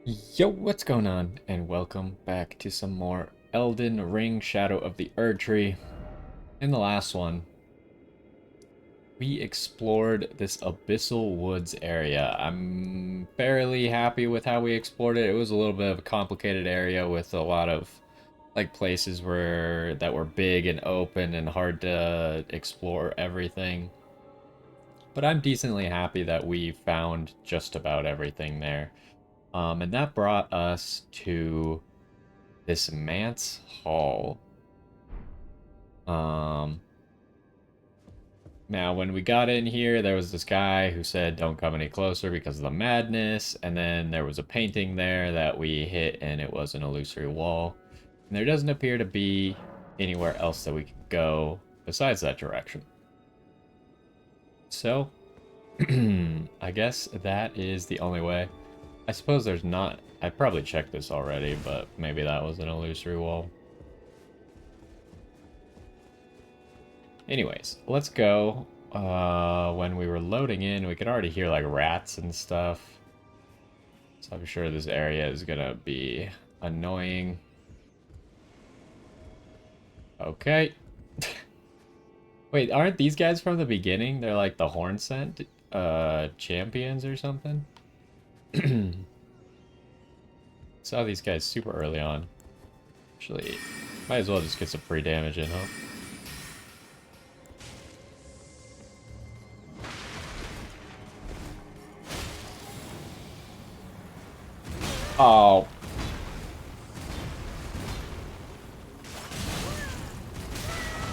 Yo, what's going on? And welcome back to some more Elden Ring Shadow of the Erdtree. In the last one, we explored this Abyssal Woods area. I'm fairly happy with how we explored it. It was a little bit of a complicated area with a lot of places that were big and open and hard to explore everything. But I'm decently happy that we found just about everything there. And that brought us to this Manse Hall. Um, Now, when we got in here, there was this guy who said, "Don't come any closer because of the madness." And then there was a painting there that we hit, and it was an illusory wall. And there doesn't appear to be anywhere else that we could go besides that direction. So, I guess that is the only way. I suppose there's not. I probably checked this already, but maybe that was an illusory wall. Anyways, let's go. When we were loading in, we could already hear like rats and stuff. So I'm sure this area is gonna be annoying. Okay. Wait, aren't these guys from the beginning? They're like the Horn Scent champions or something? Saw these guys super early on. Actually, might as well just get some free damage in, huh? Oh.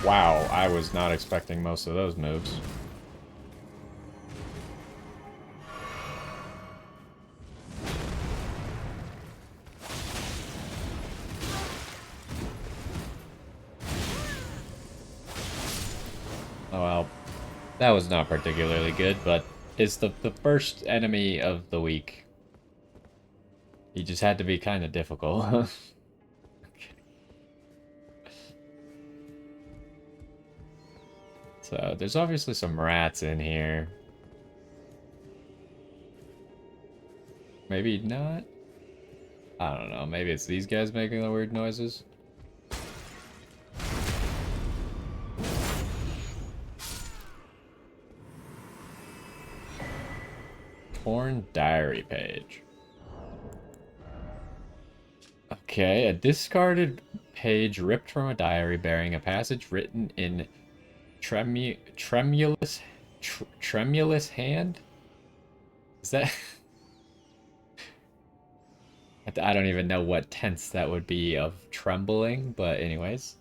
Wow, I was not expecting most of those moves. Oh well, that was not particularly good, but it's the first enemy of the week. He just had to be kind of difficult. Okay. So there's obviously some rats in here. Maybe not? I don't know. Maybe it's these guys making the weird noises. Torn diary page. Okay, a discarded page ripped from a diary bearing a passage written in tremulous hand? Is that... I don't even know what tense that would be of trembling, but anyways.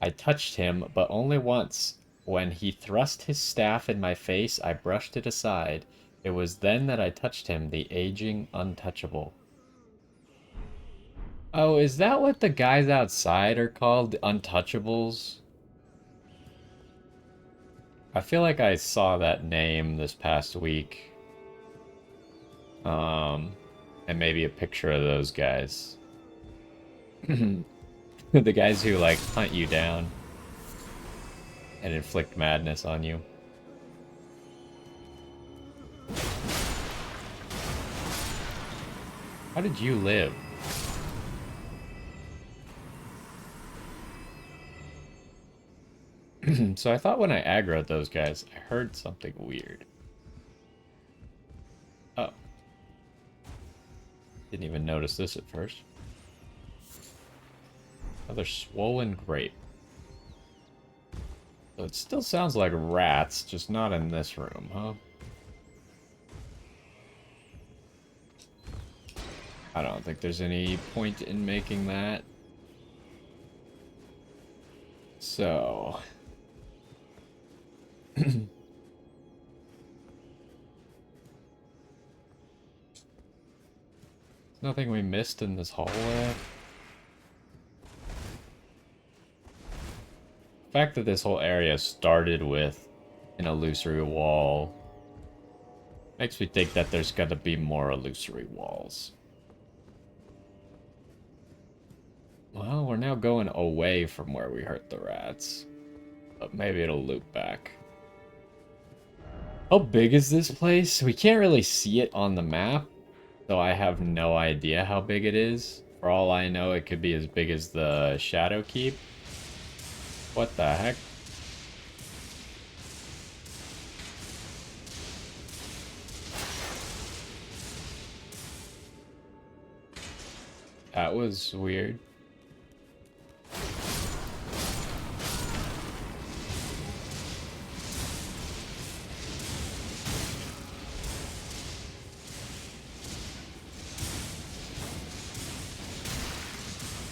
I touched him, but only once. When he thrust his staff in my face, I brushed it aside. It was then that I touched him, the aging untouchable. Oh, is that what the guys outside are called? The Untouchables? I feel like I saw that name this past week. Um, and maybe a picture of those guys. The guys who, like, hunt you down and inflict madness on you. How did you live? So I thought when I aggroed those guys, I heard something weird. Oh. Didn't even notice this at first. Another swollen grape. So it still sounds like rats, just not in this room, huh? I don't think there's any point in making that. So... Nothing we missed in this hallway. The fact that this whole area started with an illusory wall makes me think that there's gotta be more illusory walls. Well, we're now going away from where we hurt the rats. But maybe it'll loop back. How big is this place? We can't really see it on the map. So I have no idea how big it is. For all I know, it could be as big as the Shadow Keep. What the heck? That was weird.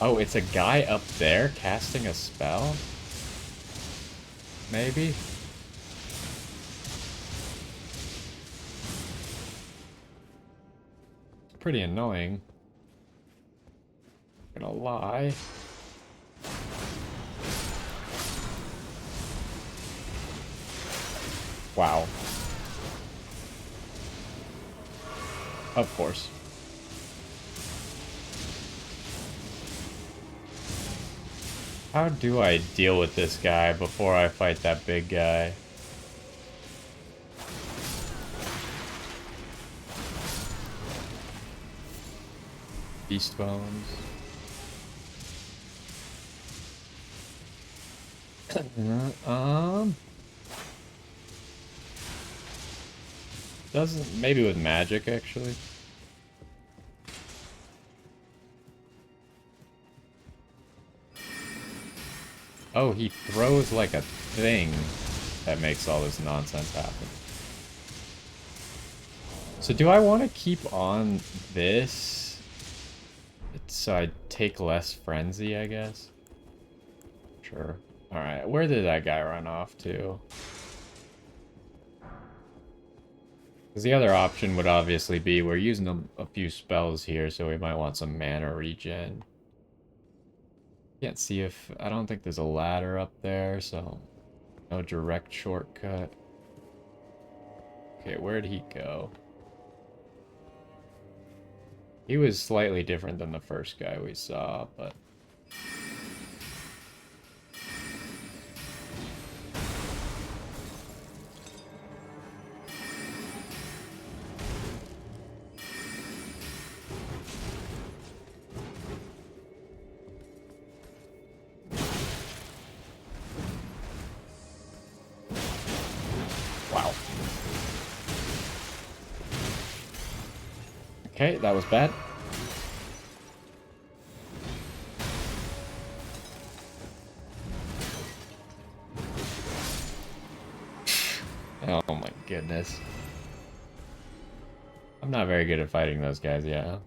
Oh, it's a guy up there casting a spell? Maybe? It's pretty annoying. Not gonna lie. Wow. Of course. How do I deal with this guy before I fight that big guy? Beast bones. Doesn't, maybe with magic actually. Oh, he throws like a thing that makes all this nonsense happen. So do I want to keep on this? So I take less frenzy, I guess? Sure. Alright, where did that guy run off to? Because the other option would obviously be we're using a few spells here, so we might want some mana regen. Can't see if... I don't think there's a ladder up there, so... No direct shortcut. Okay, where'd he go? He was slightly different than the first guy we saw, but... Wow. Okay, that was bad. Oh my goodness. I'm not very good at fighting those guys, yeah. At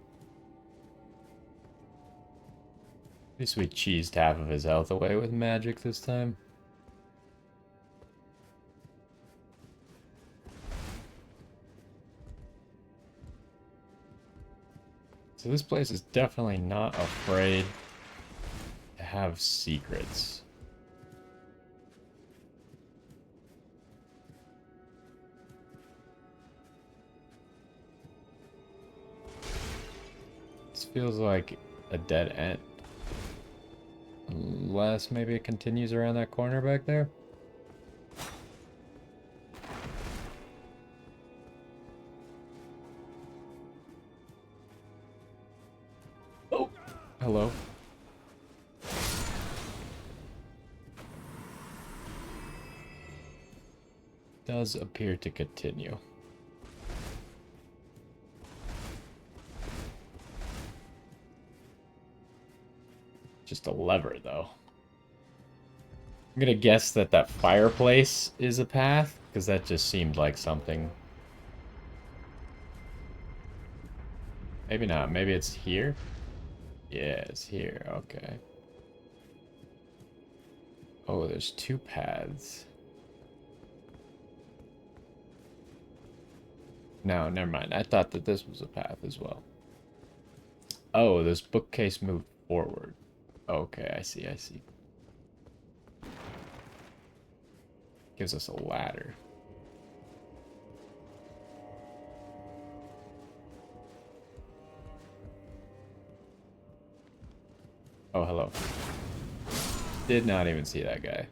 least we cheesed half of his health away with magic this time. So this place is definitely not afraid to have secrets. This feels like a dead end. Unless maybe it continues around that corner back there. Oh! Hello. Does appear to continue. Just a lever, though. I'm gonna guess that that fireplace is a path, because that just seemed like something. Maybe not. Maybe it's here? Yeah, it's here. Okay. Oh, there's two paths. No, never mind. I thought that this was a path as well. Oh, this bookcase moved forward. Okay, I see, I see. Gives us a ladder. Oh, hello. Did not even see that guy.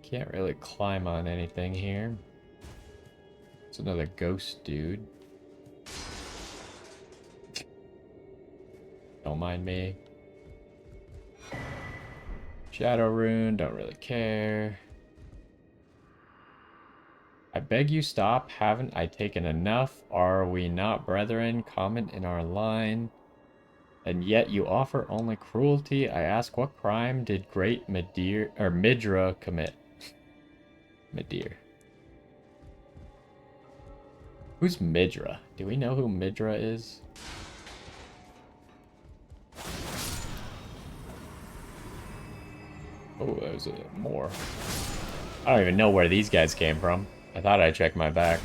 Can't really climb on anything here. It's another ghost dude. Don't mind me. Shadow rune, don't really care. I beg you stop, haven't I taken enough? Are we not brethren? Comment in our line. And yet you offer only cruelty. I ask, what crime did great Midra commit? Midir. Who's Midra? Do we know who Midra is? Oh, there's more. I don't even know where these guys came from. I thought I checked my back.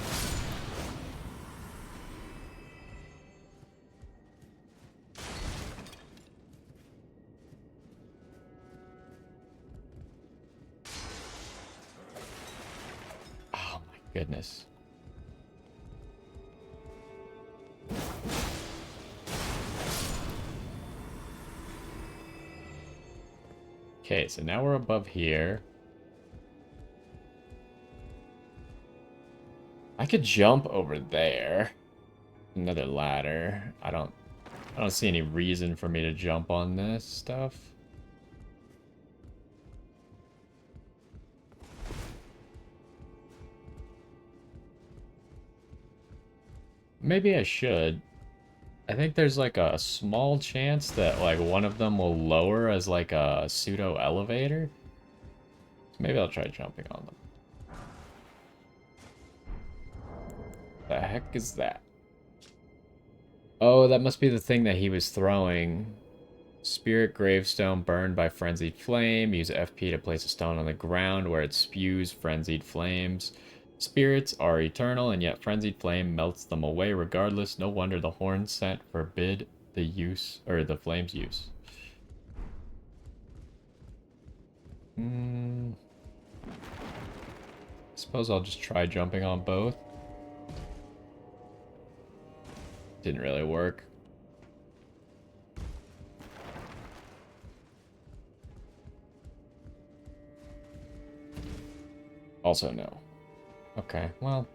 Oh my goodness. Okay, so now we're above here. I could jump over there. Another ladder. I don't see any reason for me to jump on this stuff. Maybe I should. I think there's like a small chance that like one of them will lower as like a pseudo elevator. So maybe I'll try jumping on them. The heck is that? Oh, that must be the thing that he was throwing. Spirit gravestone burned by frenzied flame. Use FP to place a stone on the ground where it spews frenzied flames. Spirits are eternal, and yet frenzied flame melts them away regardless. No wonder the horn scent forbid the use, or the flame's use. Suppose I'll just try jumping on both. Didn't really work. Also no. Okay, well.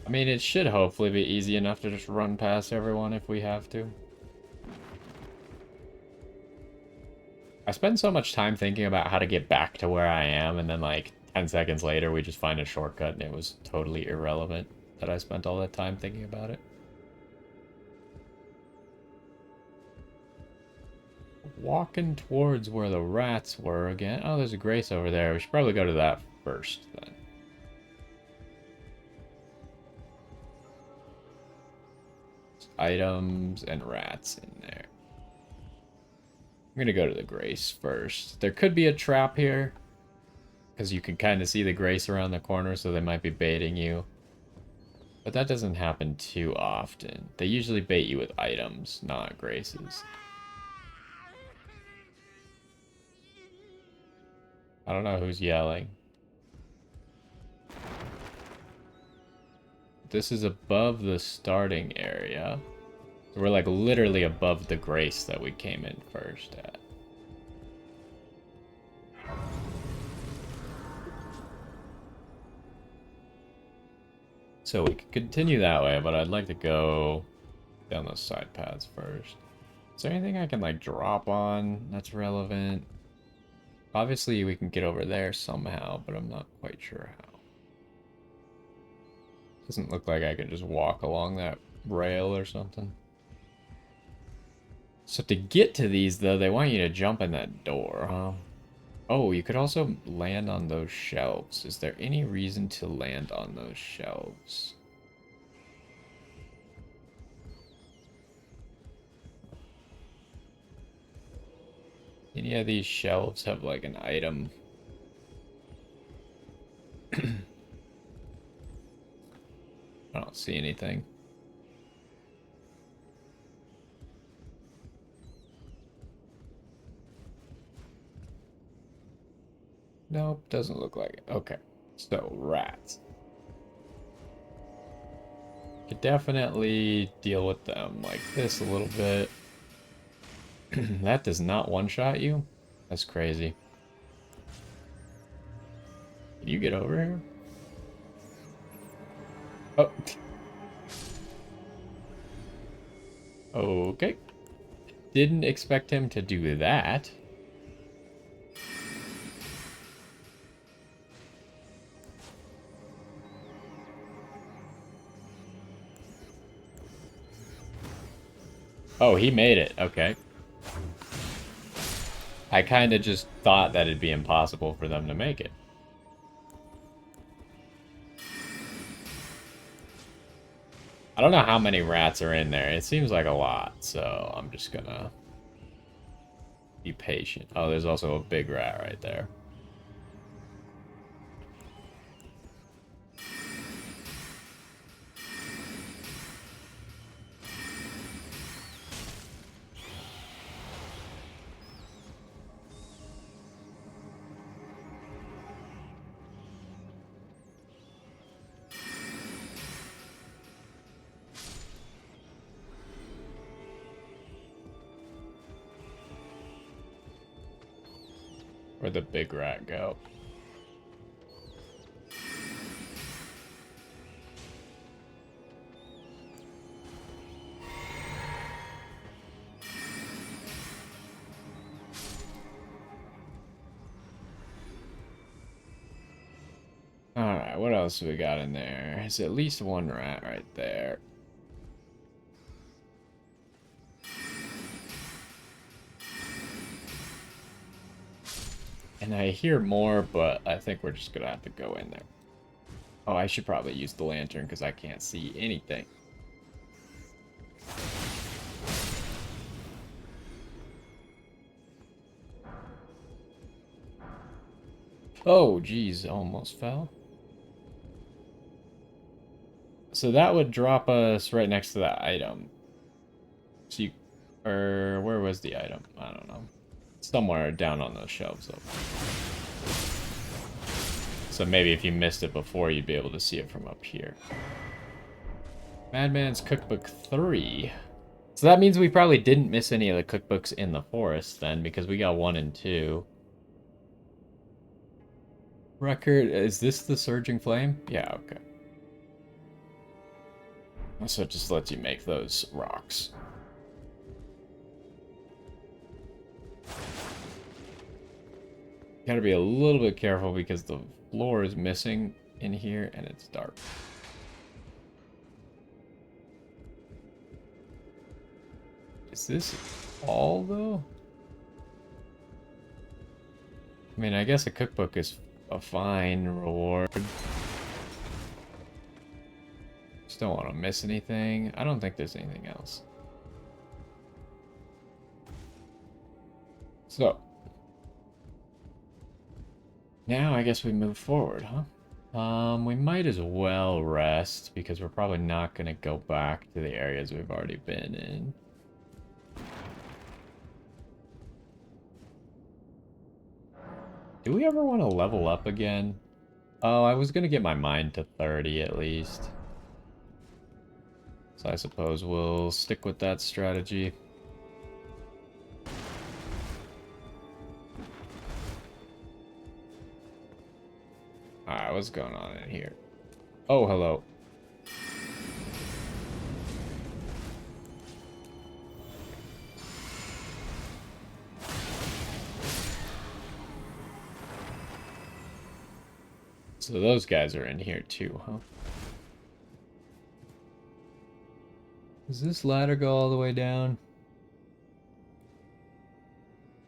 I mean, it should hopefully be easy enough to just run past everyone if we have to. I spend so much time thinking about how to get back to where I am, and then like 10 seconds later we just find a shortcut, and it was totally irrelevant that I spent all that time thinking about it. Walking towards where the rats were again. Oh, there's a grace over there. We should probably go to that first then. Items and rats in there. I'm gonna go to the grace first. There could be a trap here, because you can kind of see the grace around the corner, so they might be baiting you. But that doesn't happen too often. They usually bait you with items, not graces. I don't know who's yelling. This is above the starting area. So we're like literally above the grace that we came in first at. So we could continue that way, but I'd like to go down those side paths first. Is there anything I can like drop on that's relevant? Obviously we can get over there somehow, but I'm not quite sure how. Doesn't look like I can just walk along that rail or something. So to get to these, though, they want you to jump in that door, huh? Oh, you could also land on those shelves. Is there any reason to land on those shelves? Any of these shelves have, like, an item? I don't see anything. Nope, doesn't look like it. Okay, so rats. Could definitely deal with them like this a little bit. That does not one-shot you? That's crazy. Can you get over here? Oh. Okay. Didn't expect him to do that. Oh, he made it. Okay. I kind of just thought that it'd be impossible for them to make it. I don't know how many rats are in there. It seems like a lot, so I'm just gonna be patient. Oh, there's also a big rat right there. Where'd the big rat go? Alright, what else do we got in there? There's at least one rat right there. And I hear more, but I think we're just gonna have to go in there. Oh, I should probably use the lantern because I can't see anything. Oh, geez, almost fell. So that would drop us right next to that item. So you, or where was the item? I don't know. Somewhere down on those shelves, though. So maybe if you missed it before, you'd be able to see it from up here. Madman's Cookbook 3. So that means we probably didn't miss any of the cookbooks in the forest then, because we got 1 and 2. Record, is this the Surging Flame? Yeah, okay. So it just lets you make those rocks. Gotta be a little bit careful because the floor is missing in here and it's dark. Is this all, though? I mean, I guess a cookbook is a fine reward. Just don't want to miss anything. I don't think there's anything else. So. Now I guess we move forward, huh? We might as well rest because we're probably not going to go back to the areas we've already been in. Do we ever want to level up again? Oh, I was going to get my mind to 30 at least. So I suppose we'll stick with that strategy. Alright, what's going on in here? Oh, hello. So those guys are in here too, huh? Does this ladder go all the way down?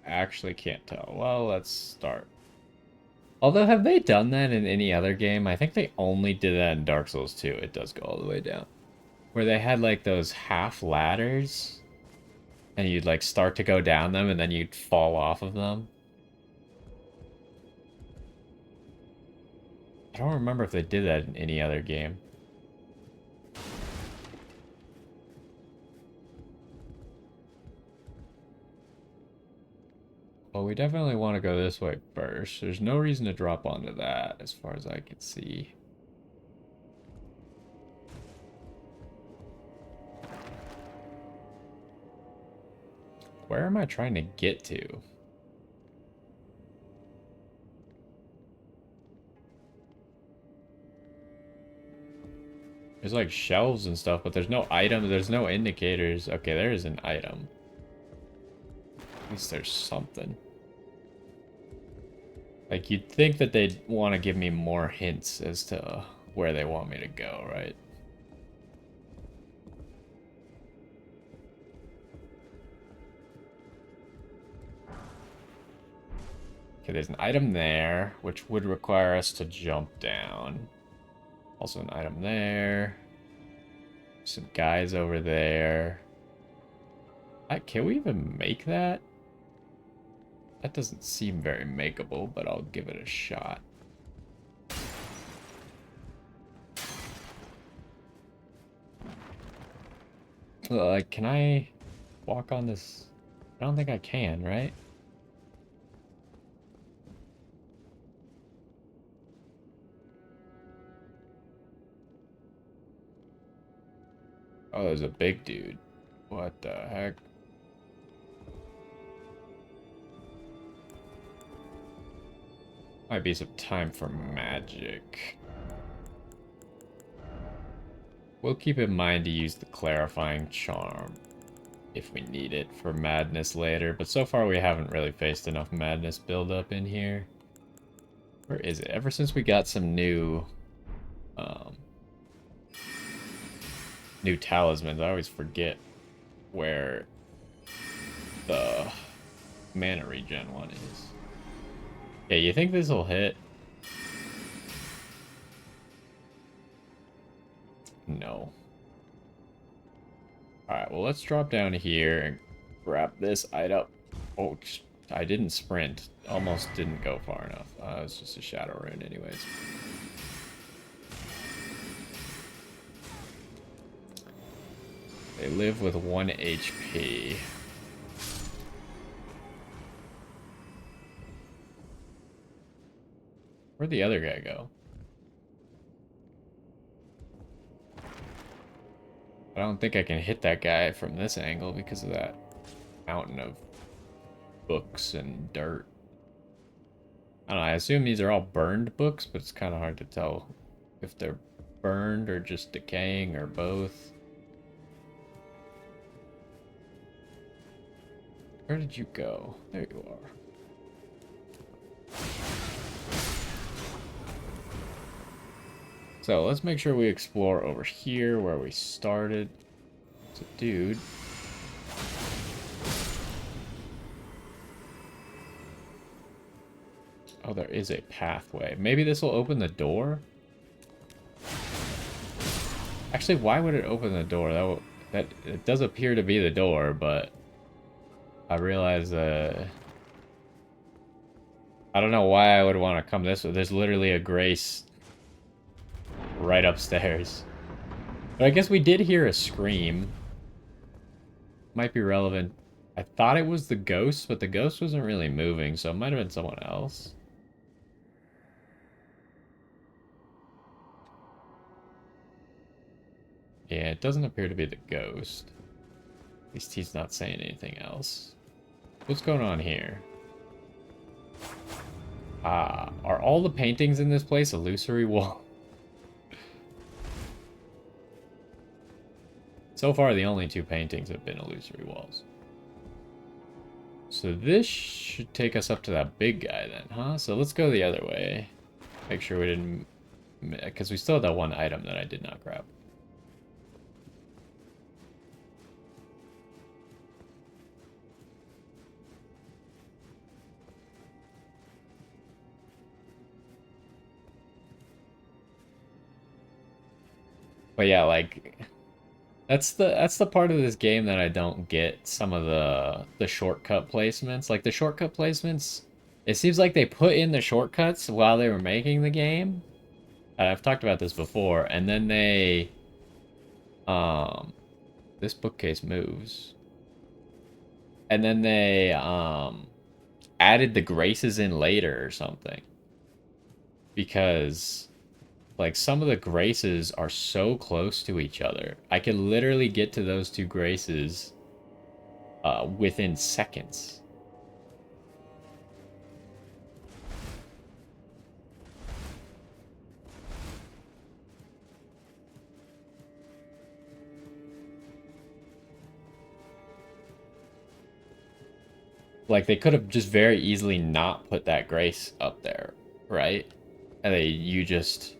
I actually can't tell. Well, let's start. Although, have they done that in any other game? I think they only did that in Dark Souls 2. It does go all the way down. Where they had, like, those half ladders. And you'd, like, start to go down them, and then you'd fall off of them. I don't remember if they did that in any other game. Well, we definitely want to go this way first. There's no reason to drop onto that, as far as I can see. Where am I trying to get to? There's like shelves and stuff, but there's no items, there's no indicators. Okay, there is an item. At least there's something. Like, you'd think that they'd want to give me more hints as to where they want me to go, right? Okay, there's an item there, which would require us to jump down. Also an item there. Some guys over there. Can we even make that? That doesn't seem very makeable, but I'll give it a shot. Like, can I walk on this? I don't think I can, right? Oh, there's a big dude. What the heck? Might be some time for magic. We'll keep in mind to use the clarifying charm if we need it for madness later, but so far we haven't really faced enough madness buildup in here. Where is it? Ever since we got some new talismans, I always forget where the mana regen one is. Yeah, you think this will hit? No. Alright, well, let's drop down here and grab this item. Oh, I didn't sprint. Almost didn't go far enough. It's just a shadow rune anyways. They live with 1 HP. Where'd the other guy go? I don't think I can hit that guy from this angle because of that mountain of books and dirt. I don't know, I assume these are all burned books, but it's kind of hard to tell if they're burned or just decaying or both. Where did you go? There you are. So let's make sure we explore over here where we started. It's a dude. Oh, there is a pathway. Maybe this will open the door? Actually, why would it open the door? That it does appear to be the door, but I realize I don't know why I would want to come this way. There's literally a grace right upstairs. But I guess we did hear a scream. Might be relevant. I thought it was the ghost, but the ghost wasn't really moving, so it might have been someone else. Yeah, it doesn't appear to be the ghost. At least he's not saying anything else. What's going on here? Ah, are all the paintings in this place illusory wall? So far, the only 2 paintings have been illusory walls. So this should take us up to that big guy then, huh? So let's go the other way. Make sure we didn't... Because we still have that one item that I did not grab. But yeah, like... That's the part of this game that I don't get some of the shortcut placements. Like the shortcut placements, it seems like they put in the shortcuts while they were making the game. I've talked about this before, and then they this bookcase moves. And then they added the graces in later or something. Because like, some of the graces are so close to each other. I can literally get to those 2 graces within seconds. Like, they could have just very easily not put that grace up there, right? And you just...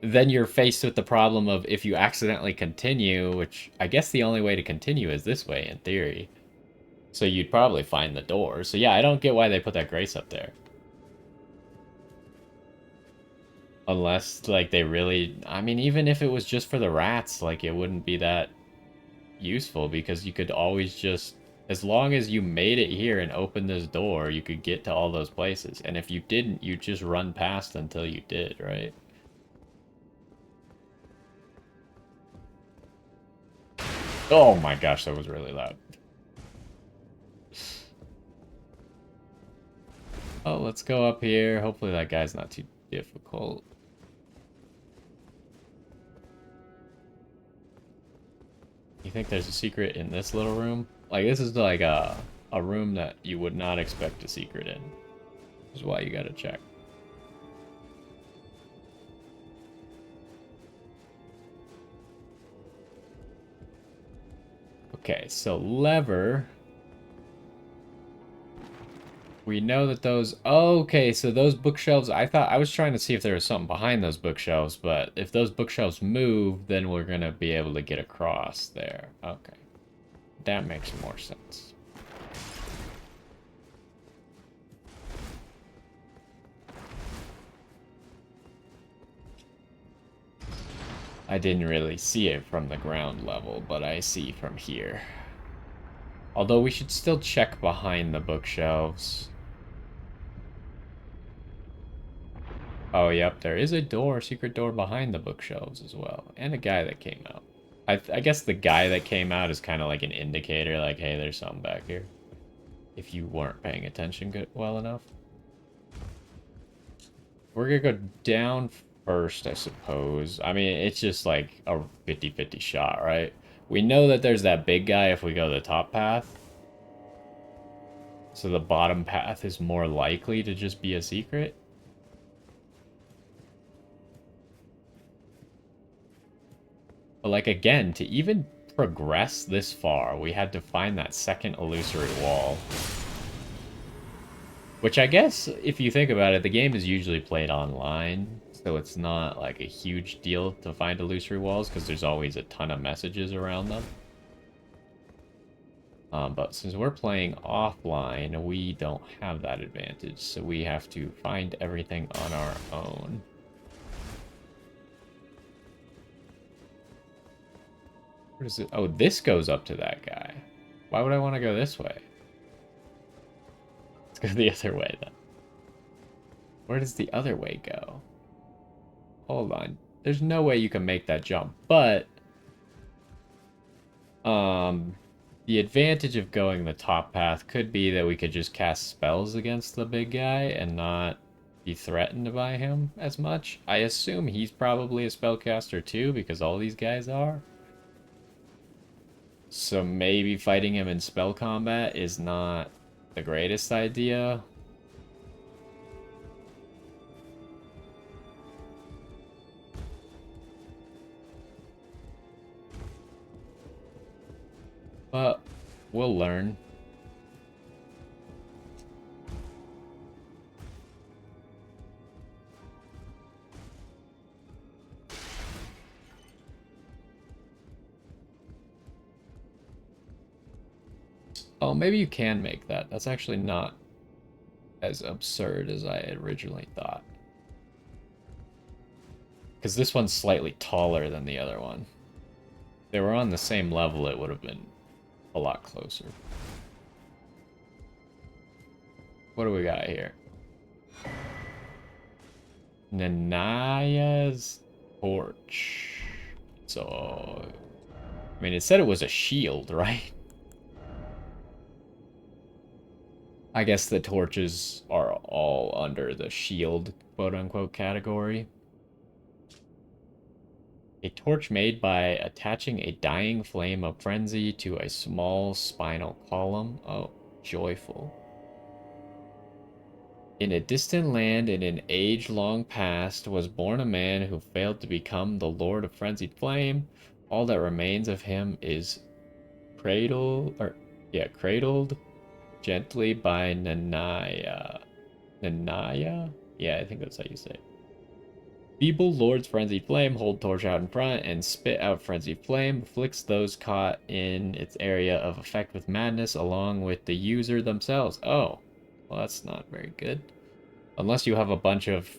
Then you're faced with the problem of if you accidentally continue, which I guess the only way to continue is this way, in theory. So you'd probably find the door. So yeah, I don't get why they put that grace up there. Unless, like, they really... I mean, even if it was just for the rats, like, it wouldn't be that useful because you could always just... As long as you made it here and opened this door, you could get to all those places. And if you didn't, you'd just run past until you did, right? Oh my gosh, that was really loud. Oh, let's go up here. Hopefully that guy's not too difficult. You think there's a secret in this little room? Like, this is like a room that you would not expect a secret in. Which is why you gotta check. Okay, so lever. We know that those... Okay, so those bookshelves... I was trying to see if there was something behind those bookshelves, but if those bookshelves move, then we're gonna be able to get across there. Okay. That makes more sense. I didn't really see it from the ground level, but I see from here. Although we should still check behind the bookshelves. Oh, yep, there is a door, secret door behind the bookshelves as well. And a guy that came out. I guess the guy that came out is kind of like an indicator, like, hey, there's something back here. If you weren't paying attention well enough. We're gonna go down first, I suppose. I mean, it's just like a 50-50 shot, right? We know that there's that big guy if we go the top path. So the bottom path is more likely to just be a secret. But like, again, to even progress this far, we had to find that second illusory wall. Which I guess, if you think about it, the game is usually played online, so it's not like a huge deal to find illusory walls, because there's always a ton of messages around them. But since we're playing offline, we don't have that advantage, so we have to find everything on our own. What is it? Oh, this goes up to that guy. Why would I want to go this way? Let's go the other way, then. Where does the other way go? Hold on. There's no way you can make that jump, but... the advantage of going the top path could be that we could just cast spells against the big guy and not be threatened by him as much. I assume he's probably a spellcaster too, because all these guys are. So maybe fighting him in spell combat is not the greatest idea. But we'll learn. Oh, maybe you can make that. That's actually not as absurd as I had originally thought. Because this one's slightly taller than the other one. If they were on the same level, it would have been a lot closer. What do we got here? Nanaya's torch. So, I mean, it said it was a shield, right? I guess the torches are all under the shield, quote-unquote, category. A torch made by attaching a dying flame of frenzy to a small spinal column. Oh, joyful. In a distant land in an age long past was born a man who failed to become the Lord of Frenzied Flame. All that remains of him is cradled Gently by Nanaya. Nanaya? Yeah, I think that's how you say it. Feeble Lord's Frenzied Flame, hold torch out in front and spit out Frenzied Flame. Afflicts those caught in its area of effect with madness along with the user themselves. Oh, well that's not very good. Unless you have a bunch of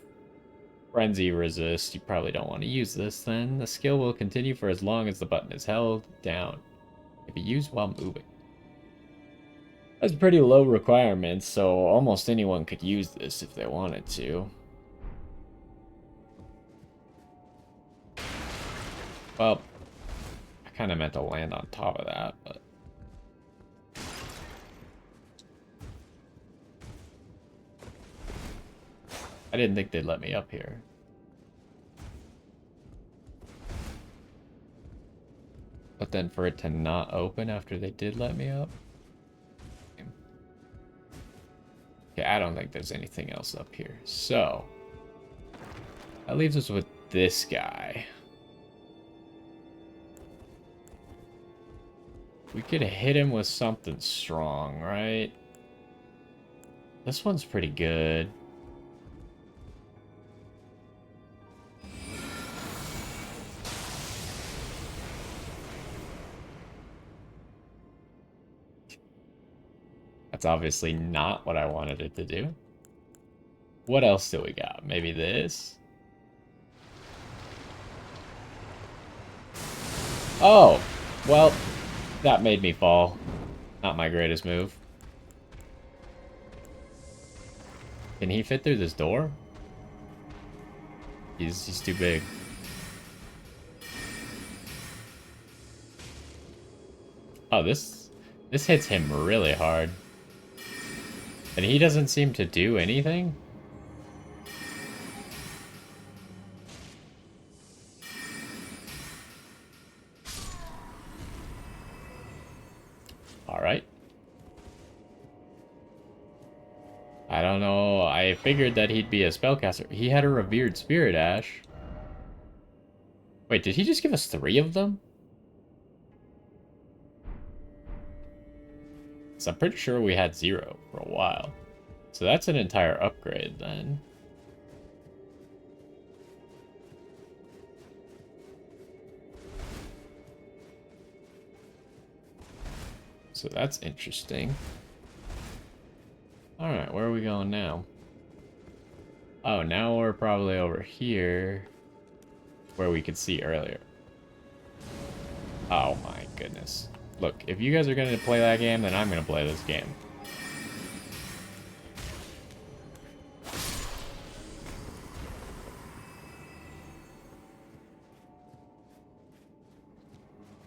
Frenzy resist, you probably don't want to use this then. The skill will continue for as long as the button is held down. It be used while moving. That's pretty low requirements, so almost anyone could use this if they wanted to. Well, I kind of meant to land on top of that, but... I didn't think they'd let me up here. But then for it to not open after they did let me up? Okay, I don't think there's anything else up here. So, that leaves us with this guy. We could hit him with something strong, right? This one's pretty good. That's obviously not what I wanted it to do. What else do we got? Maybe this? Oh! Well, that made me fall. Not my greatest move. Can he fit through this door? He's too big. Oh, this hits him really hard. And he doesn't seem to do anything? Alright. I don't know. I figured that he'd be a spellcaster. He had a revered spirit ash. Wait, did he just give us 3 of them? So I'm pretty sure we had 0 for a while. So that's an entire upgrade then. So that's interesting. Alright, where are we going now? Oh, now we're probably over here. Where we could see earlier. Oh my goodness. Look, if you guys are going to play that game, then I'm going to play this game.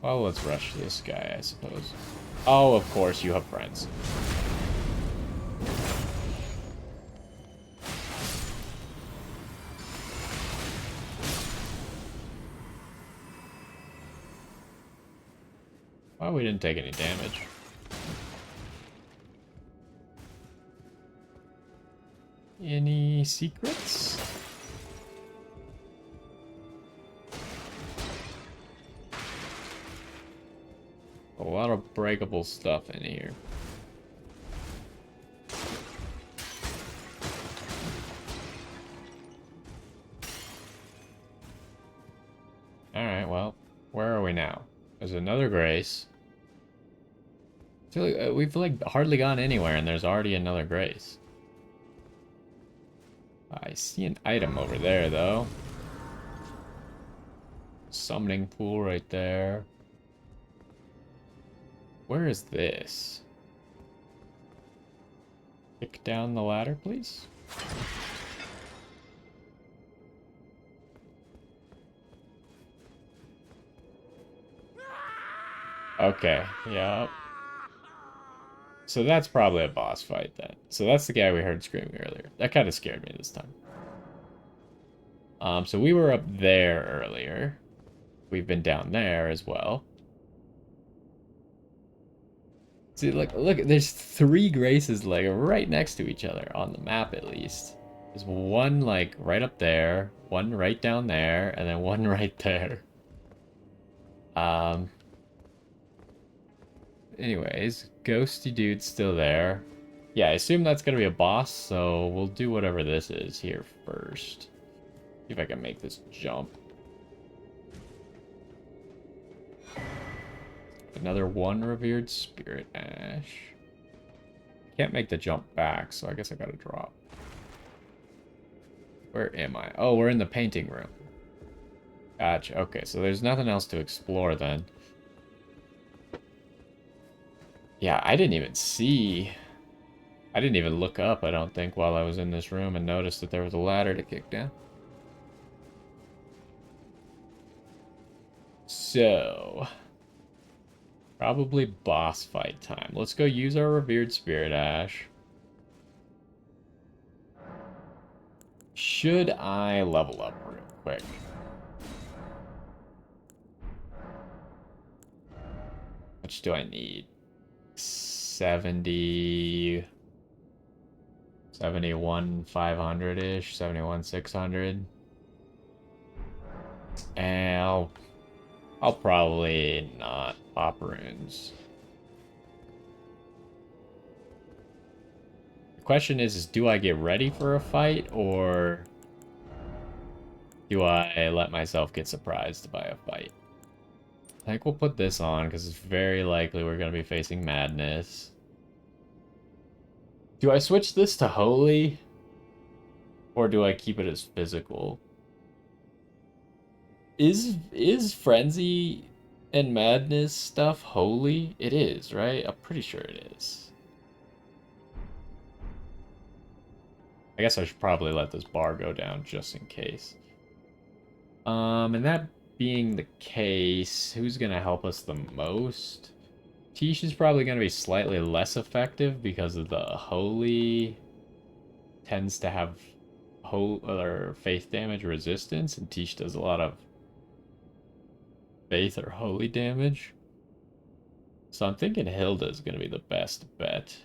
Well, let's rush this guy, I suppose. Oh, of course, you have friends. Well, we didn't take any damage. Any secrets? A lot of breakable stuff in here. Alright, well, where are we now? There's another grace. I feel like we've like hardly gone anywhere and there's already another grace. I see an item over there though. Summoning pool right there. Where is this? Kick down the ladder, please. Okay, yeah. So that's probably a boss fight then. So that's the guy we heard screaming earlier. That kind of scared me this time. So we were up there earlier. We've been down there as well. See, look, there's 3 graces like right next to each other on the map at least. There's one like right up there, one right down there, and then one right there. Anyways, ghosty dude's still there. Yeah, I assume that's gonna be a boss, so we'll do whatever this is here first. See if I can make this jump. Another one revered spirit ash. Can't make the jump back, so I guess I gotta drop. Where am I? Oh, we're in the painting room. Gotcha. Okay, so there's nothing else to explore then. Yeah, I didn't even see... I didn't even look up, I don't think, while I was in this room and noticed that there was a ladder to kick down. So... probably boss fight time. Let's go use our revered spirit ash. Should I level up real quick? How much do I need? 71 500-ish, 71 600. And I'll probably not pop runes. The question is do I get ready for a fight, or do I let myself get surprised by a fight? I think we'll put this on, because it's very likely we're going to be facing madness. Do I switch this to holy? Or do I keep it as physical? Is frenzy and madness stuff holy? It is, right? I'm pretty sure it is. I guess I should probably let this bar go down just in case. And that being the case, who's going to help us the most? Tish is probably going to be slightly less effective because of the holy tends to have or faith damage resistance, and Tish does a lot of faith or holy damage. So I'm thinking Hilda's going to be the best bet.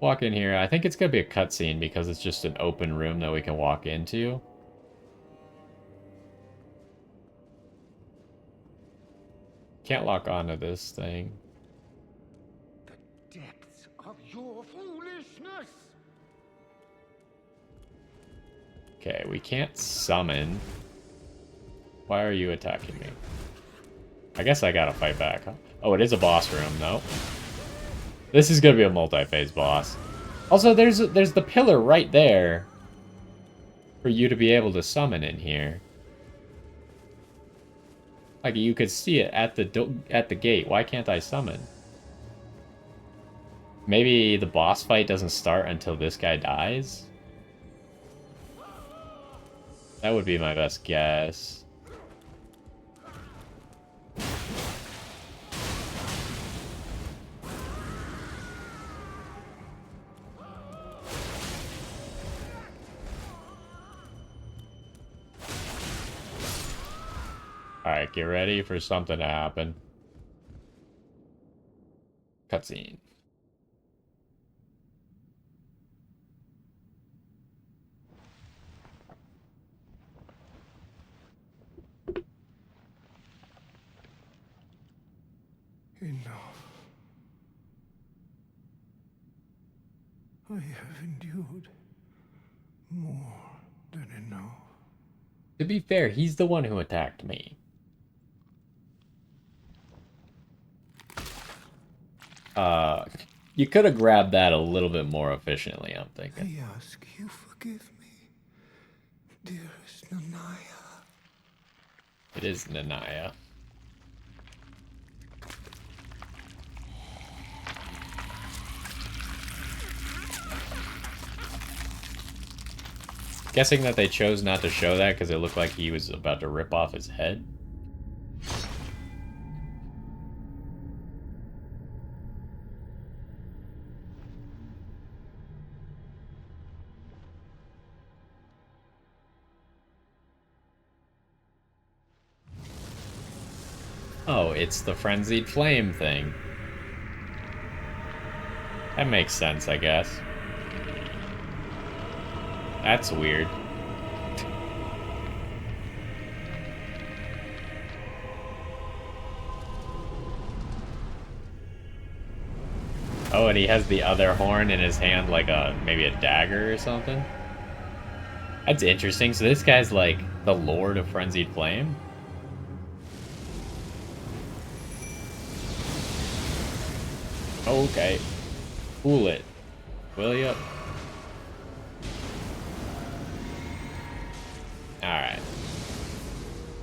Walk in here. I think it's going to be a cutscene because it's just an open room that we can walk into. Can't lock onto this thing. The depths of your foolishness. Okay, we can't summon. Why are you attacking me? I guess I gotta fight back, huh? Oh, it is a boss room, though. This is gonna be a multi-phase boss. Also, there's the pillar right there for you to be able to summon in here. Like, you could see it at the gate. Why can't I summon? Maybe the boss fight doesn't start until this guy dies? That would be my best guess. Alright, get ready for something to happen. Cutscene. Enough. I have endured more than enough. To be fair, he's the one who attacked me. You could have grabbed that a little bit more efficiently, I'm thinking. I ask you forgive me, dearest Nanaya. It is Nanaya. Guessing that they chose not to show that because it looked like he was about to rip off his head. Oh, it's the Frenzied Flame thing. That makes sense, I guess. That's weird. Oh, and he has the other horn in his hand like maybe a dagger or something. That's interesting. So this guy's like the Lord of Frenzied Flame? Okay. Cool it. Will ya? Alright.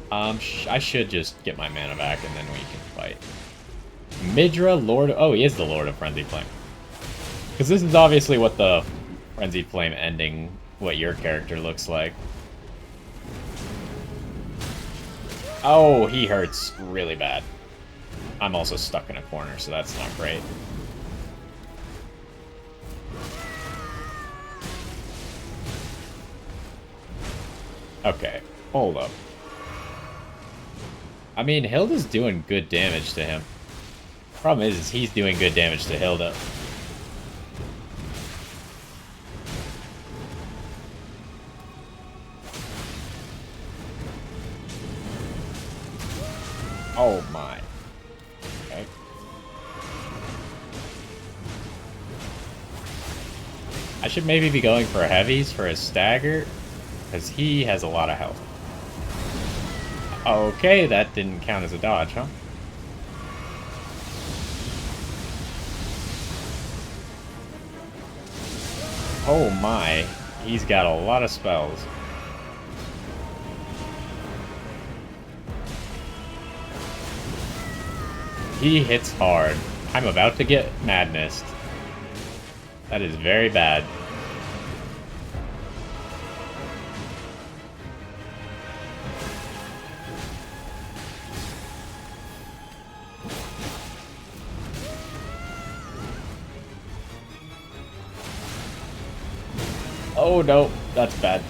I should just get my mana back and then we can fight. Midra, Lord... Oh, he is the Lord of Frenzied Flame. Because this is obviously what the Frenzied Flame ending, what your character looks like. Oh, he hurts really bad. I'm also stuck in a corner, so that's not great. Okay, hold up. I mean, Hilda's doing good damage to him. Problem is he's doing good damage to Hilda. Oh my. Okay. I should maybe be going for heavies for his stagger, because he has a lot of health. Okay, that didn't count as a dodge, huh? Oh my, he's got a lot of spells. He hits hard. I'm about to get madness. That is very bad. Oh no, that's bad.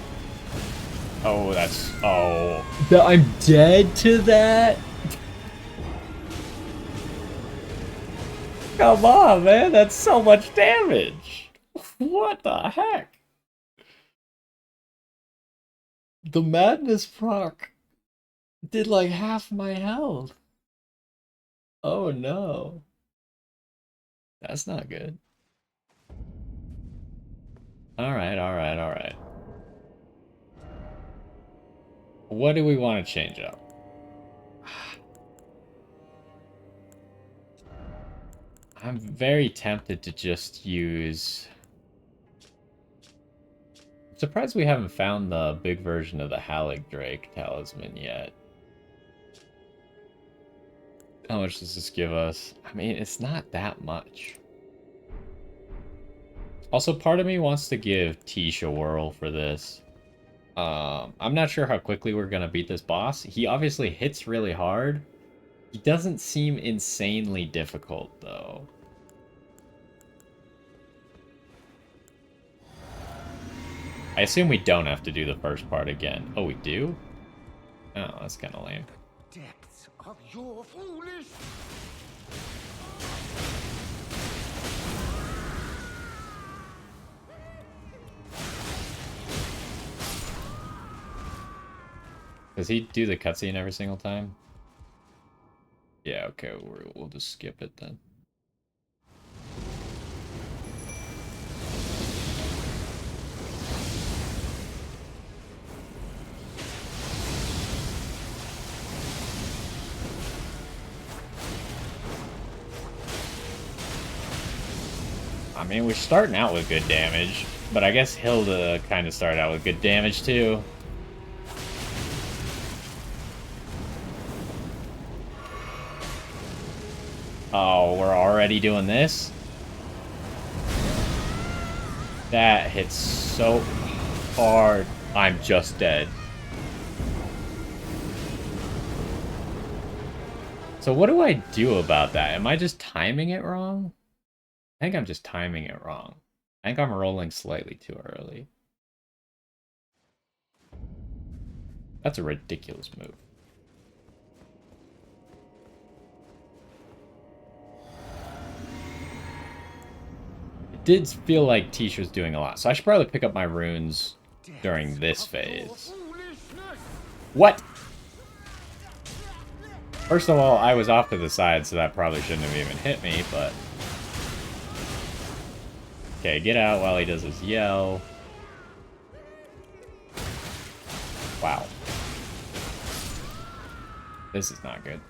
Oh, that's... Oh. I'm dead to that? Come on, man, that's so much damage. What the heck? The madness proc did like half my health. Oh no. That's not good. Alright, alright, alright. What do we want to change up? I'm very tempted to just use... I'm surprised we haven't found the big version of the Hallig Drake talisman yet. How much does this give us? I mean, it's not that much. Also, part of me wants to give Tish a whirl for this. I'm not sure how quickly we're going to beat this boss. He obviously hits really hard. He doesn't seem insanely difficult, though. I assume we don't have to do the first part again. Oh, we do? Oh, that's kind of lame. The depths of your foolish... Does he do the cutscene every single time? Yeah, okay, we'll just skip it then. I mean, we're starting out with good damage, but I guess Hilda kind of started out with good damage too. Oh, we're already doing this? That hits so hard. I'm just dead. So what do I do about that? Am I just timing it wrong? I think I'm just timing it wrong. I think I'm rolling slightly too early. That's a ridiculous move. It did feel like Tish was doing a lot, so I should probably pick up my runes during this phase. What? First of all, I was off to the side, so that probably shouldn't have even hit me, but... Okay, get out while he does his yell. Wow. This is not good.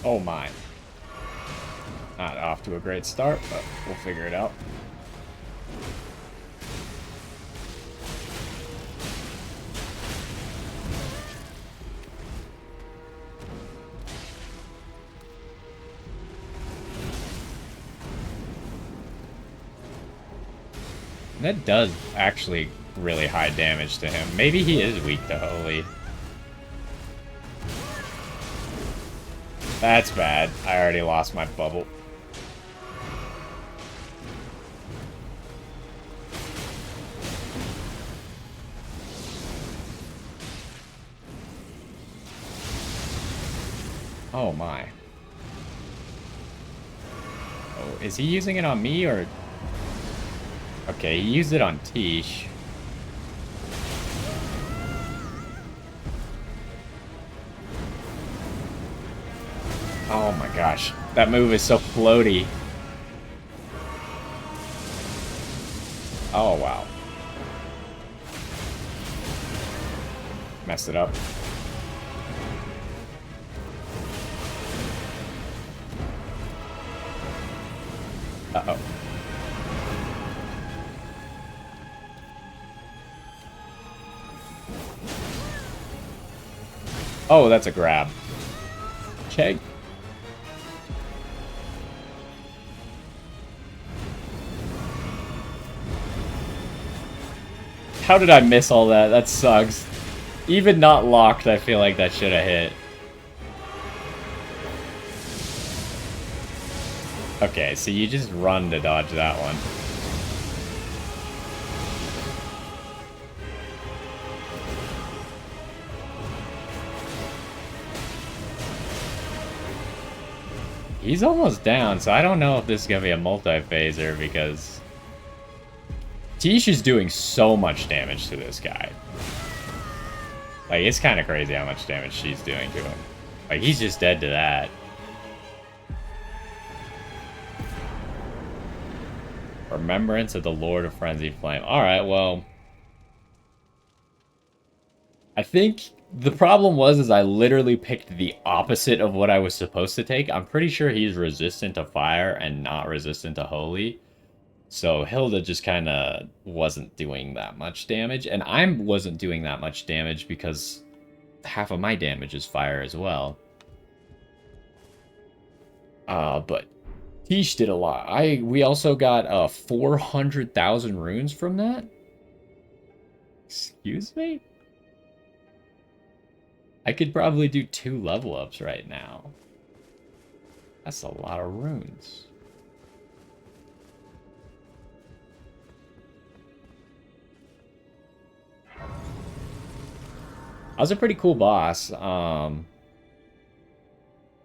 Oh my. Not off to a great start, but we'll figure it out. That does actually really high damage to him. Maybe he is weak to Holy. That's bad. I already lost my bubble. Oh my. Oh, is he using it on me or... Okay, he used it on Tish. Oh my gosh. That move is so floaty. Oh wow. Messed it up. Uh-oh. Oh, that's a grab. Check. How did I miss all that? That sucks. Even not locked, I feel like that should have hit. Okay, so you just run to dodge that one. He's almost down, so I don't know if this is going to be a multi-phaser because... Tish is doing so much damage to this guy. Like, it's kind of crazy how much damage she's doing to him. Like, he's just dead to that. Remembrance of the Lord of Frenzied Flame. Alright, well... I think the problem was I literally picked the opposite of what I was supposed to take. I'm pretty sure he's resistant to fire and not resistant to holy. So Hilda just kind of wasn't doing that much damage. And I wasn't doing that much damage because half of my damage is fire as well. But Tish did a lot. We also got 400,000 runes from that. Excuse me? I could probably do 2 level ups right now. That's a lot of runes. I was a pretty cool boss.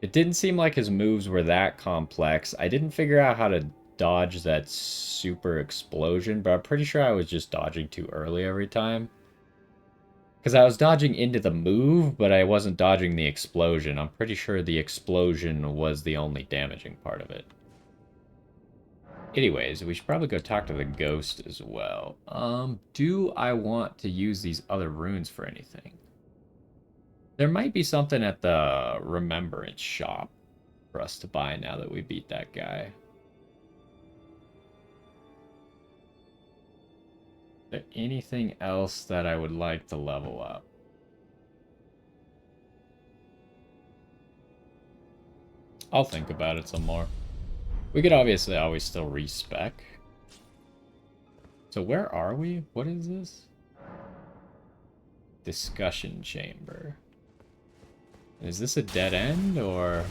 It didn't seem like his moves were that complex. I didn't figure out how to dodge that super explosion, but I'm pretty sure I was just dodging too early every time. Because I was dodging into the move, but I wasn't dodging the explosion. I'm pretty sure the explosion was the only damaging part of it. Anyways, we should probably go talk to the ghost as well. Do I want to use these other runes for anything? There might be something at the Remembrance shop for us to buy now that we beat that guy. Is there anything else that I would like to level up? I'll think about it some more. We could obviously always still respec. So where are we? What is this? Discussion chamber. Is this a dead end, or...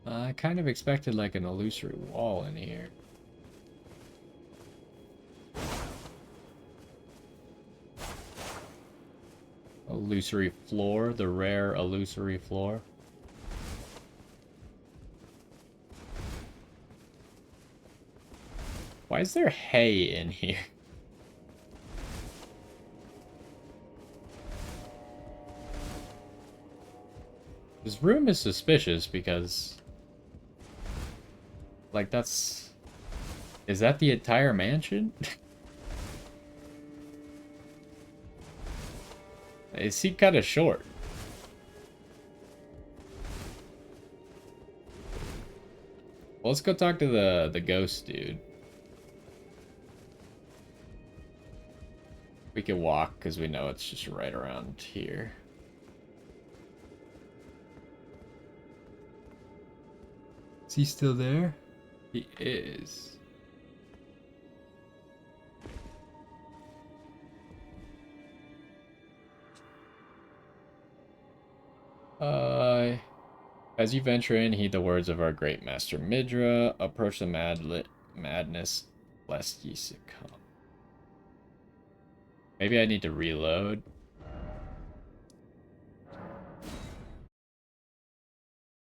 I kind of expected like an illusory wall in here. Illusory floor, the rare illusory floor. Why is there hay in here? This room is suspicious because... like, that's... is that the entire mansion? It seemed kind of short. Well, let's go talk to the ghost dude. We can walk because we know it's just right around here. Is he still there? He is. As you venture in, heed the words of our great master Midra. Approach the madness, lest ye succumb. Maybe I need to reload.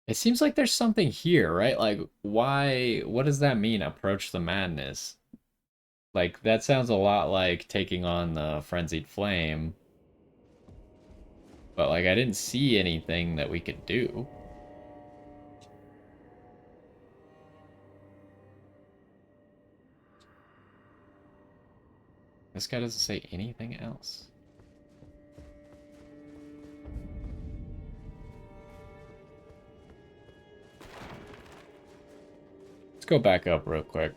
It seems like there's something here, right? Like, why? What does that mean, approach the madness? Like, that sounds a lot like taking on the Frenzied Flame. But, like, I didn't see anything that we could do. This guy doesn't say anything else. Let's go back up real quick.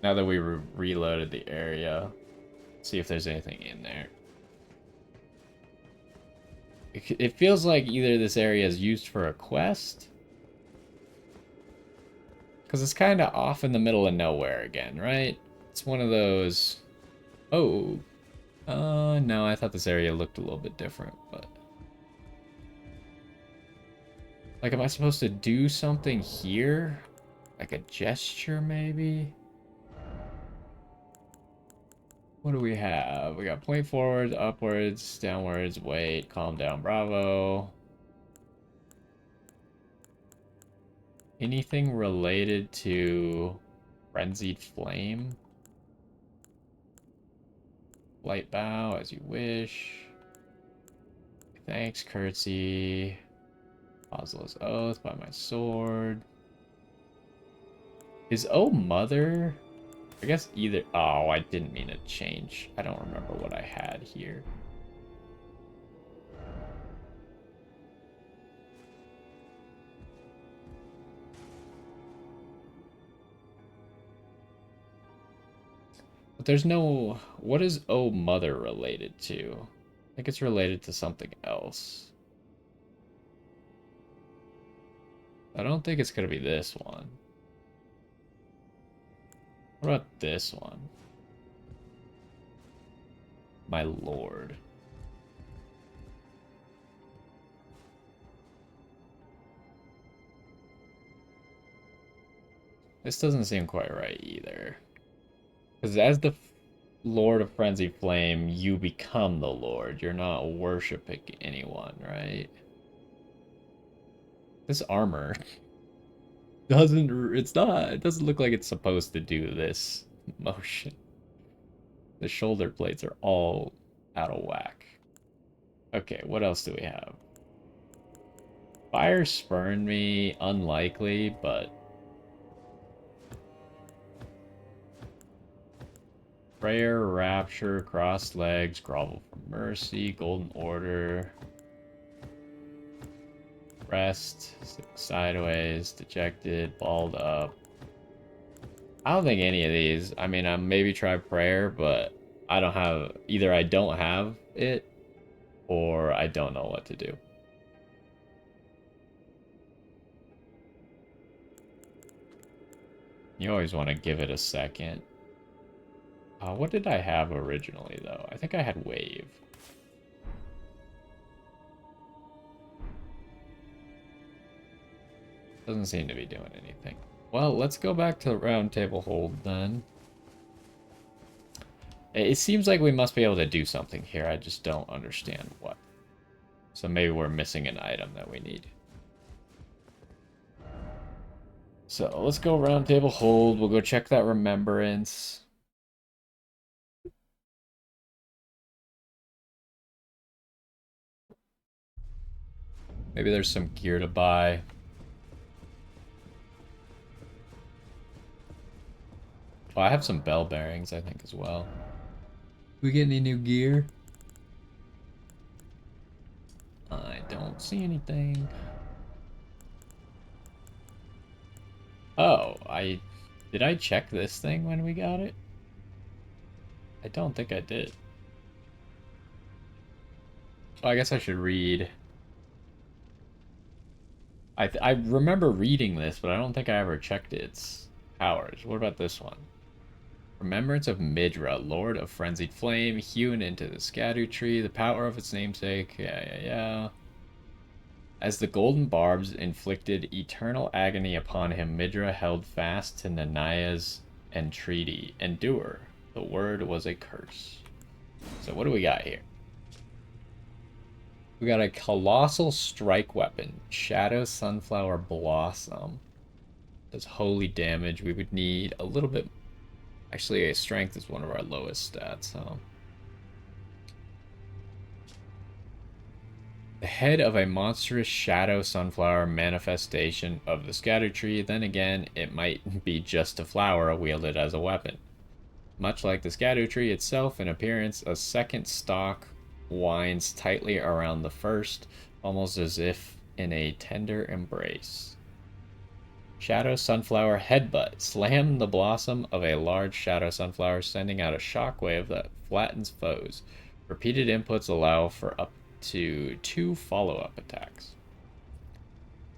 Now that we reloaded the area, see if there's anything in there. It feels like either this area is used for a quest, because it's kind of off in the middle of nowhere again, right? It's one of those... oh. No, I thought this area looked a little bit different, but... like, am I supposed to do something here? Like a gesture, maybe? What do we have? We got point forward, upwards, downwards, wait, calm down, bravo. Anything related to Frenzied Flame? Light bow, as you wish. Thanks, curtsy. Oslo's oath by my sword. Is oh mother? I guess either... oh, I didn't mean to change. I don't remember what I had here. But there's no... what is oh mother related to? I think it's related to something else. I don't think it's going to be this one. What about this one? My lord. This doesn't seem quite right either. Because as the Lord of Frenzied Flame, you become the Lord. You're not worshipping anyone, right? This armor doesn't... it's not... it doesn't look like it's supposed to do this motion. The shoulder plates are all out of whack. Okay, what else do we have? Fire spurned me, unlikely, but... prayer, rapture, crossed legs, grovel for mercy, golden order... rest, sideways, dejected, balled up. I don't think any of these. I mean, I maybe try prayer, but I don't have... either I don't have it, or I don't know what to do. You always want to give it a second. What did I have originally, though? I think I had wave. Doesn't seem to be doing anything. Well, let's go back to round table hold then. It seems like we must be able to do something here. I just don't understand what. So maybe we're missing an item that we need. So let's go round table hold. We'll go check that remembrance. Maybe there's some gear to buy. Oh, I have some bell bearings, I think, as well. We get any new gear? I don't see anything. Oh, did I check this thing when we got it? I don't think I did. Oh, I guess I should read. I remember reading this, but I don't think I ever checked its powers. What about this one? Remembrance of Midra, Lord of Frenzied Flame, hewn into the Erdtree, the power of its namesake. Yeah. As the golden barbs inflicted eternal agony upon him, Midra held fast to Nanaya's entreaty. Endure. The word was a curse. So what do we got here? We got a colossal strike weapon, Shadow Sunflower Blossom. Does holy damage. We would need a little bit. Actually, a strength is one of our lowest stats, huh? The head of a monstrous shadow sunflower manifestation of the Erdtree. Then again, it might be just a flower wielded as a weapon. Much like the Erdtree itself in appearance, a second stalk winds tightly around the first, almost as if in a tender embrace. Shadow Sunflower Headbutt. Slam the blossom of a large shadow sunflower, sending out a shockwave that flattens foes. Repeated inputs allow for up to 2 follow-up attacks.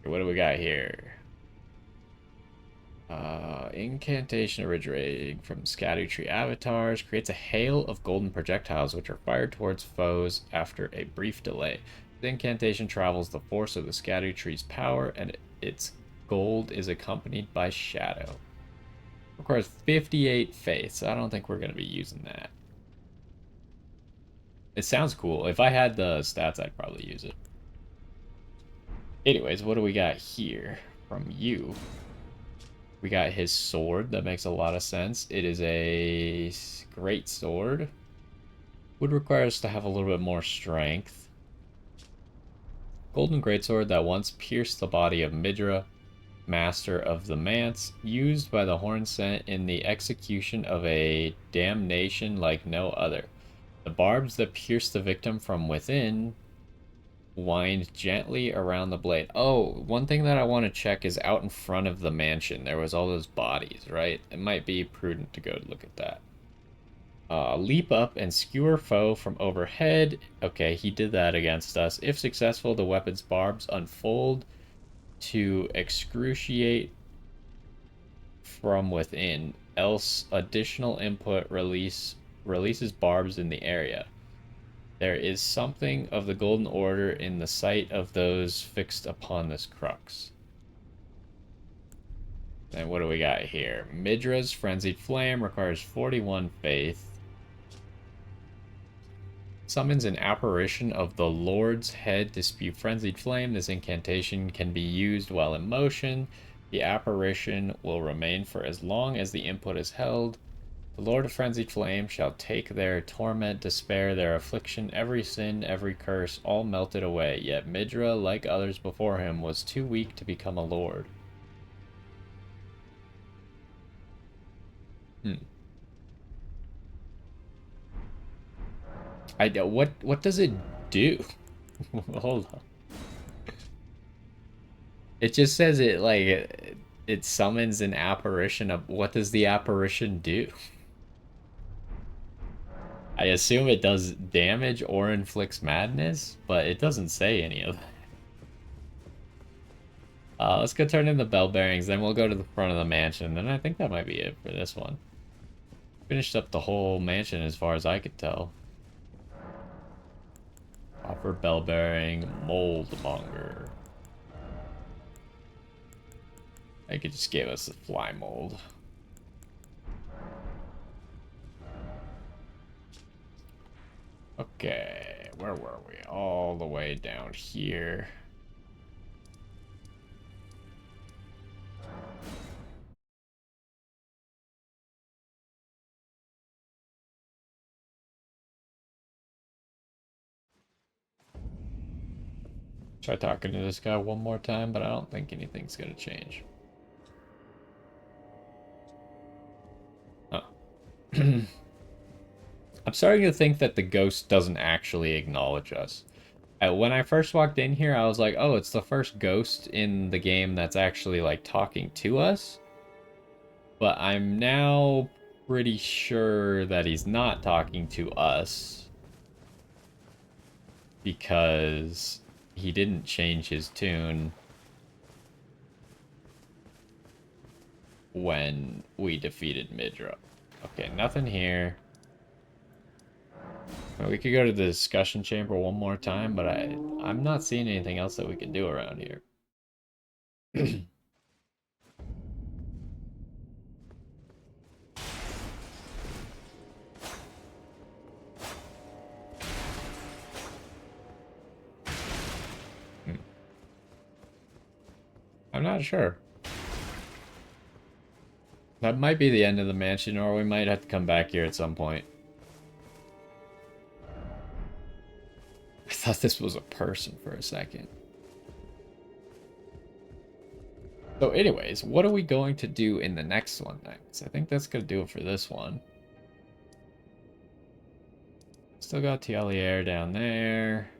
What do we got here? Incantation originating from Erdtree avatars creates a hail of golden projectiles which are fired towards foes after a brief delay. The incantation travels the force of the Erdtree's power, and its gold is accompanied by shadow. Requires 58 faith, so I don't think we're going to be using that. It sounds cool. If I had the stats, I'd probably use it. Anyways, what do we got here from you? We got his sword. That makes a lot of sense. It is a great sword. Would require us to have a little bit more strength. Golden greatsword that once pierced the body of Midra, master of the manse, used by the Hornsent in the execution of a damnation like no other. The barbs that pierce the victim from within wind gently around the blade. Oh, one thing that I want to check is out in front of the mansion. There was all those bodies, right? It might be prudent to go look at that. Leap up and skewer foe from overhead. Okay, he did that against us. If successful, the weapon's barbs unfold to excruciate from within. Else, additional input releases barbs in the area. There is something of the Golden Order in the sight of those fixed upon this crux. And what do we got here? Midra's Frenzied Flame requires 41 faith. Summons an apparition of the Lord's head to spew Frenzied Flame. This incantation can be used while in motion. The apparition will remain for as long as the input is held. The Lord of Frenzied Flame shall take their torment, despair, their affliction, every sin, every curse, all melted away. Yet Midra, like others before him, was too weak to become a lord. What does it do? Hold on. It just says it summons an apparition of what does the apparition do? I assume it does damage or inflicts madness, but it doesn't say any of that. Let's go turn in the bell bearings, then we'll go to the front of the mansion, and I think that might be it for this one. Finished up the whole mansion as far as I could tell. Copper bell bearing, mold monger. I could just give us the fly mold. Okay, where were we? All the way down here. Try talking to this guy one more time, but I don't think anything's gonna change. Oh. I'm starting to think that the ghost doesn't actually acknowledge us. When I first walked in here, I was like, oh, it's the first ghost in the game that's actually, like, talking to us. But I'm now pretty sure that he's not talking to us. Because he didn't change his tune when we defeated Midra. Okay, nothing here. Well, we could go to the discussion chamber one more time, but I'm not seeing anything else that we can do around here. I'm not sure. That might be the end of the mansion, or we might have to come back here at some point. I thought this was a person for a second. So anyways, what are we going to do in the next one next? I think that's going to do it for this one. Still got Tialier down there.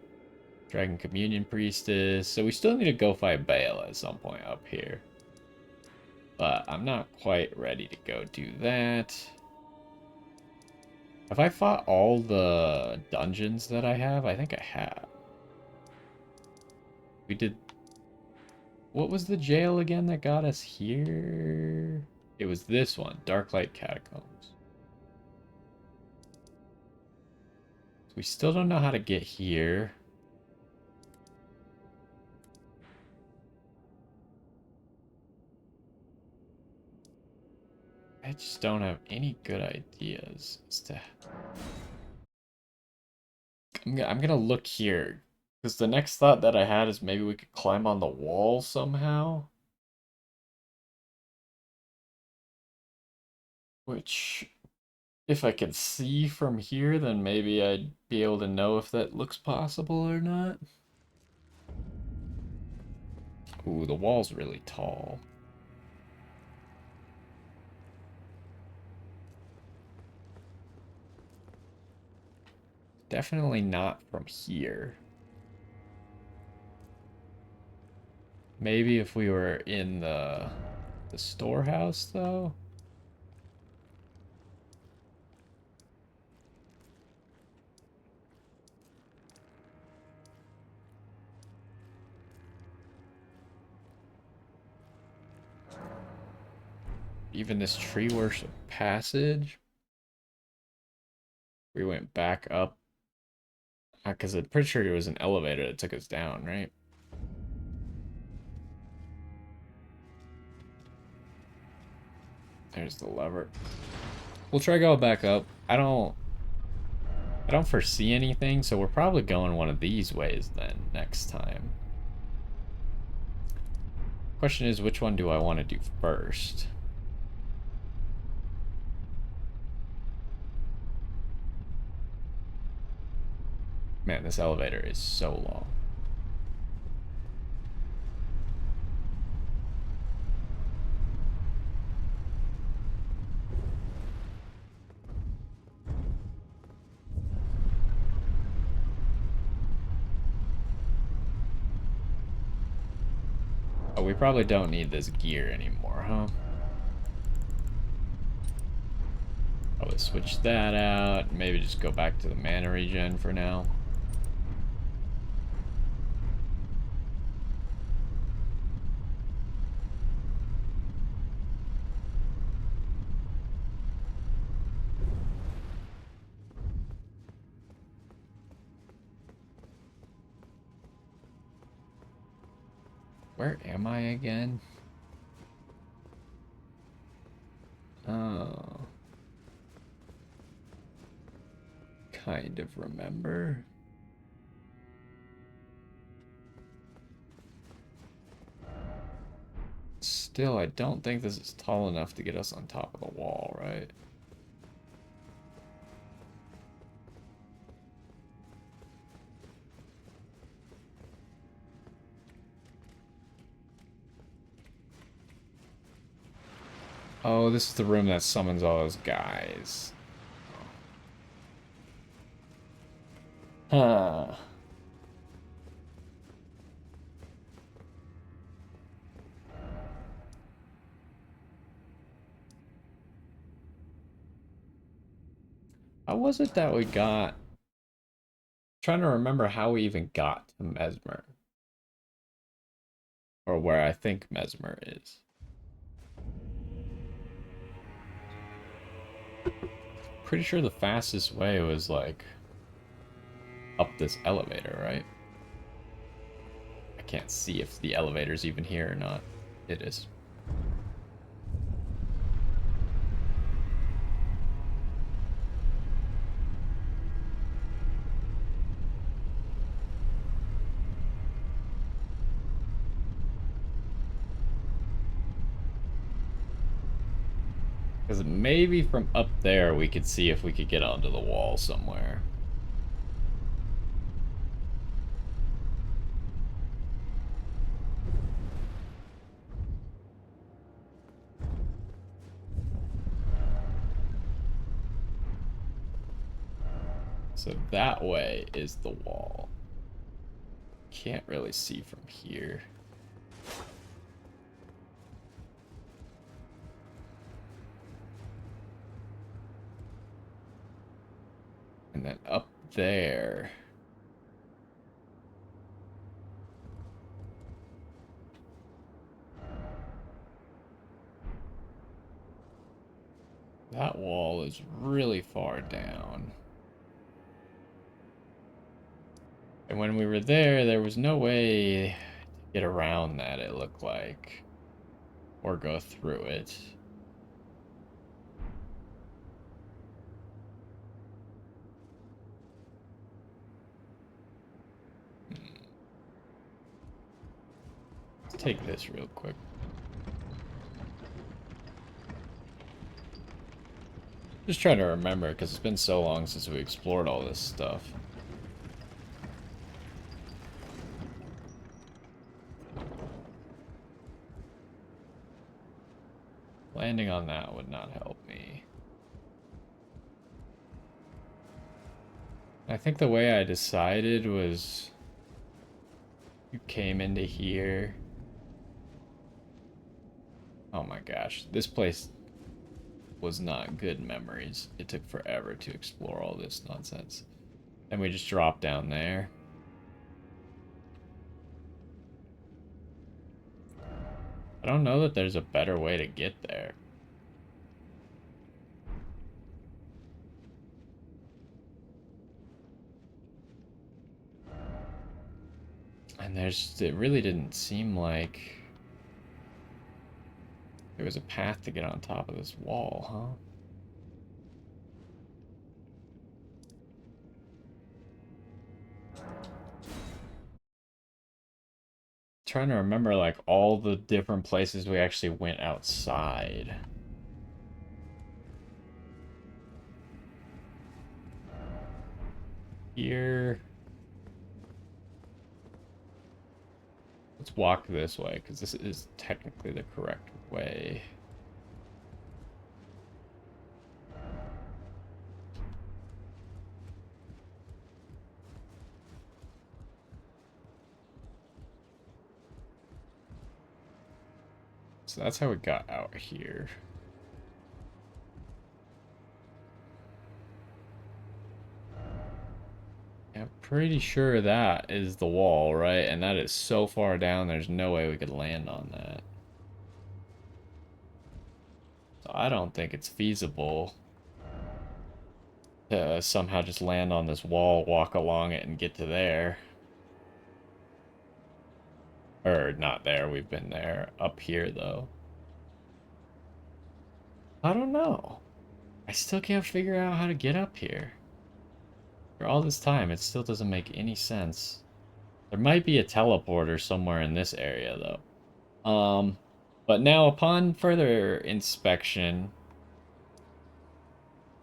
Dragon Communion Priestess. So we still need to go fight Baal at some point up here. But I'm not quite ready to go do that. Have I fought all the dungeons that I have? I think I have. We did... What was the jail again that got us here? It was this one, Darklight Catacombs. We still don't know how to get here. I just don't have any good ideas as to... I'm gonna look here. Because the next thought that I had is maybe we could climb on the wall somehow. Which, if I could see from here, then maybe I'd be able to know if that looks possible or not. Ooh, the wall's really tall. Definitely not from here. Maybe if we were in the storehouse, though. Even this tree worship passage. We went back up. Because I'm pretty sure it was an elevator that took us down, right? There's the lever. We'll try going back up. I don't foresee anything, so we're probably going one of these ways then next time. Question is, which one do I want to do first? Man, this elevator is so long. Oh, we probably don't need this gear anymore, huh? Probably switch that out. Maybe just go back to the mana regen for now. Where am I again? Oh. Kind of remember. Still, I don't think this is tall enough to get us on top of the wall, right? Oh, this is the room that summons all those guys. Huh. How was it that we got... Trying to remember how we even got to Mesmer. Or where I think Mesmer is. Pretty sure the fastest way was, like, up this elevator, right? I can't see if the elevator's even here or not. It is. Because maybe from up there we could see if we could get onto the wall somewhere. So that way is the wall. Can't really see from here. And then up there. That wall is really far down. And when we were there, there was no way to get around that, it looked like. Or go through it. Let's take this real quick. Just trying to remember, because it's been so long since we explored all this stuff. Landing on that would not help me. I think the way I decided was... You came into here. Oh my gosh, this place was not good memories. It took forever to explore all this nonsense. And we just dropped down there. I don't know that there's a better way to get there. And it really didn't seem like there was a path to get on top of this wall, huh? Trying to remember like all the different places we actually went outside. Here. Let's walk this way, because this is technically the correct way. So that's how we got out here. I'm pretty sure that is the wall, right? And that is so far down, there's no way we could land on that. So I don't think it's feasible to somehow just land on this wall, walk along it, and get to there. Or not there, we've been there. Up here, though. I don't know. I still can't figure out how to get up here. For all this time, it still doesn't make any sense. There might be a teleporter somewhere in this area, though. But now, upon further inspection,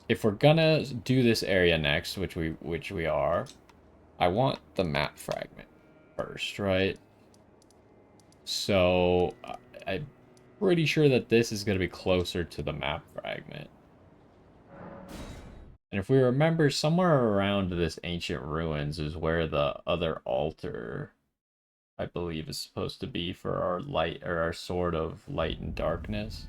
if we're gonna do this area next, which we are, I want the map fragment first, right? So I'm pretty sure that this is gonna be closer to the map fragment. And if we remember, somewhere around this ancient ruins is where the other altar, I believe, is supposed to be for our light or our sword of light and darkness.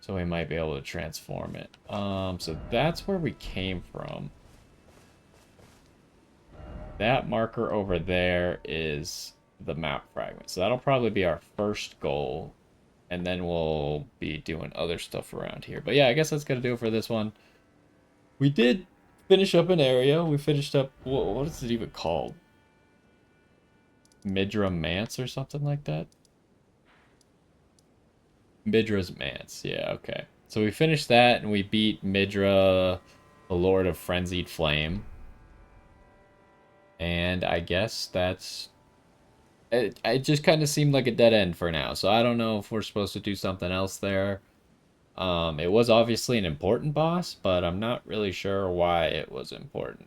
So we might be able to transform it. So that's where we came from. That marker over there is the map fragment. So that'll probably be our first goal. And then we'll be doing other stuff around here. But yeah, I guess that's going to do it for this one. We did finish up an area. We finished up, what is it even called? Midra Manse or something like that? Midra's Manse. Yeah, okay. So we finished that and we beat Midra, the Lord of Frenzied Flame. And I guess that's... it just kind of seemed like a dead end for now. So I don't know if we're supposed to do something else there. It was obviously an important boss, but I'm not really sure why it was important.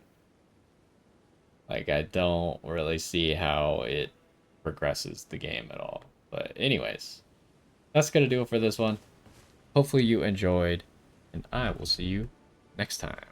Like, I don't really see how it progresses the game at all. But anyways, that's going to do it for this one. Hopefully you enjoyed, and I will see you next time.